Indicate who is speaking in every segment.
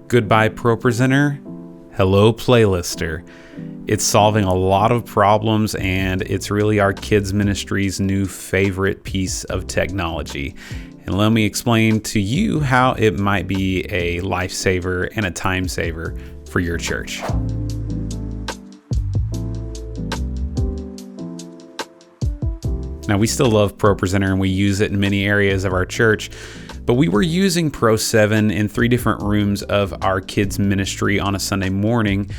Speaker 1: Goodbye ProPresenter, hello Playlister. It's solving a lot of problems and it's really our kids ministry's new favorite piece of technology. And let me explain to you how it might be a lifesaver and a time saver for your church. Now, we still love ProPresenter and we use it in many areas of our church, but we were using Pro7 in 3 different rooms of our kids ministry on a Sunday morning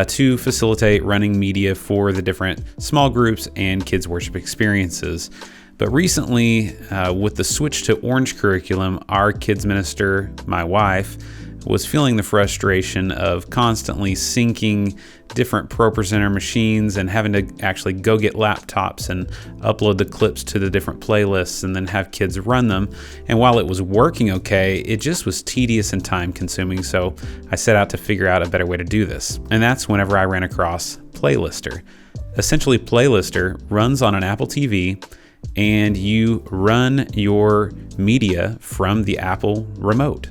Speaker 1: to facilitate running media for the different small groups and kids worship experiences. But recently, with the switch to Orange curriculum, our kids minister, my wife, was feeling the frustration of constantly syncing different ProPresenter machines and having to actually go get laptops and upload the clips to the different playlists and then have kids run them. And while it was working okay, it just was tedious and time consuming. So I set out to figure out a better way to do this. And that's whenever I ran across Playlister. Essentially, Playlister runs on an Apple TV and you run your media from the Apple remote.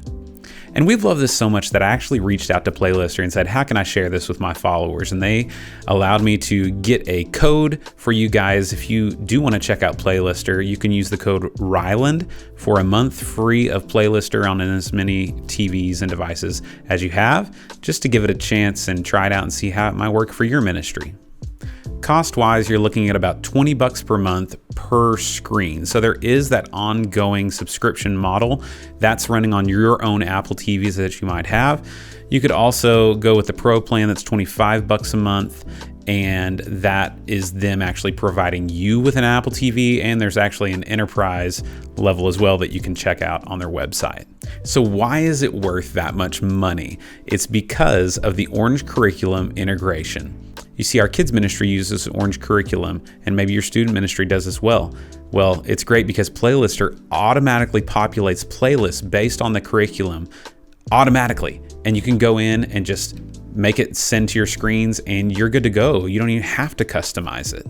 Speaker 1: And we've loved this so much that I actually reached out to Playlister and said, how can I share this with my followers? And they allowed me to get a code for you guys. If you do want to check out Playlister, you can use the code Ryland for a month free of Playlister on as many TVs and devices as you have, just to give it a chance and try it out and see how it might work for your ministry. Cost-wise, you're looking at about $20 per month per screen. So there is that ongoing subscription model that's running on your own Apple TVs that you might have. You could also go with the Pro plan that's $25 a month, and that is them actually providing you with an Apple TV, and there's actually an enterprise level as well that you can check out on their website. So why is it worth that much money? It's because of the Orange curriculum integration. You see, our kids ministry uses Orange curriculum, and maybe your student ministry does as well. Well, it's great because Playlister automatically populates playlists based on the curriculum automatically, and you can go in and just make it send to your screens and you're good to go. You don't even have to customize it.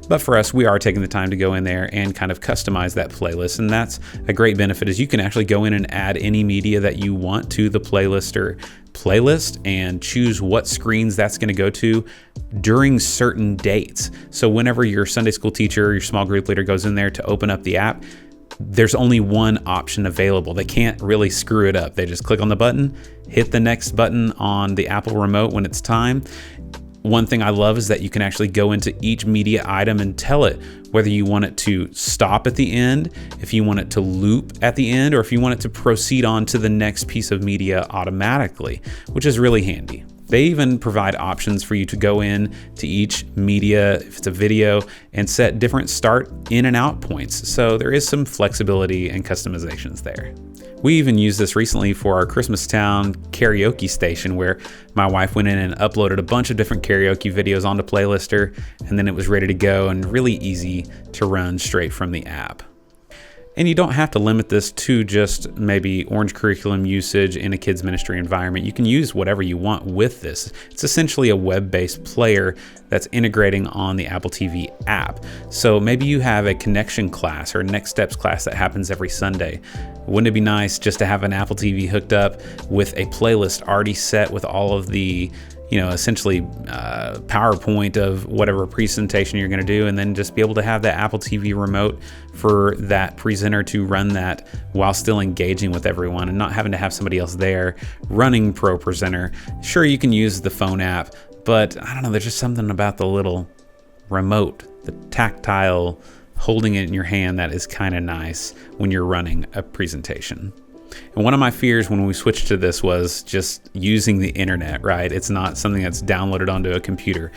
Speaker 1: But for us, we are taking the time to go in there and kind of customize that playlist. And that's a great benefit, is you can actually go in and add any media that you want to the Playlister playlist and choose what screens that's going to go to during certain dates. So whenever your Sunday school teacher or your small group leader goes in there to open up the app, there's only one option available. They can't really screw it up. They just click on the button, hit the next button on the Apple remote when it's time. One thing I love is that you can actually go into each media item and tell it whether you want it to stop at the end, if you want it to loop at the end, or if you want it to proceed on to the next piece of media automatically, which is really handy. They even provide options for you to go in to each media, if it's a video, and set different start in and out points. So there is some flexibility and customizations there. We even used this recently for our Christmastown karaoke station, where my wife went in and uploaded a bunch of different karaoke videos onto Playlister, and then it was ready to go and really easy to run straight from the app. And you don't have to limit this to just maybe Orange curriculum usage in a kids ministry environment. You can use whatever you want with this. It's essentially a web-based player that's integrating on the Apple TV app. So maybe you have a connection class or a next steps class that happens every Sunday. Wouldn't it be nice just to have an Apple TV hooked up with a playlist already set with all of the essentially PowerPoint of whatever presentation you're going to do, and then just be able to have that Apple TV remote for that presenter to run that while still engaging with everyone and not having to have somebody else there running ProPresenter. Sure, you can use the phone app, but I don't know, there's just something about the little remote, the tactile holding it in your hand that is kind of nice when you're running a presentation. And one of my fears when we switched to this was just using the internet, right? It's not something that's downloaded onto a computer.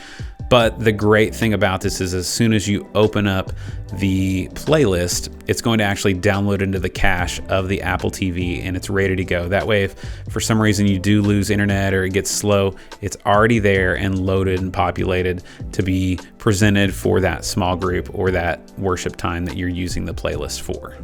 Speaker 1: But the great thing about this is as soon as you open up the playlist, it's going to actually download into the cache of the Apple TV and it's ready to go. That way, if for some reason you do lose internet or it gets slow, it's already there and loaded and populated to be presented for that small group or that worship time that you're using the playlist for.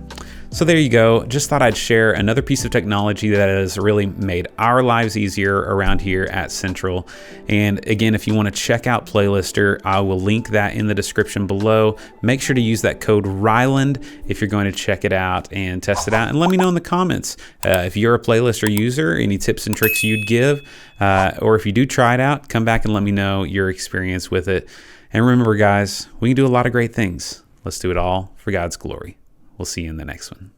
Speaker 1: So there you go. Just thought I'd share another piece of technology that has really made our lives easier around here at Central. And again, if you want to check out Playlister, playlister, I will link that in the description below. Make sure to use that code Ryland if you're going to check it out and test it out. And let me know in the comments if you're a playlister user, any tips and tricks you'd give, or if you do try it out, come back and let me know your experience with it. And remember, guys, we can do a lot of great things. Let's do it all for God's glory. We'll see you in the next one.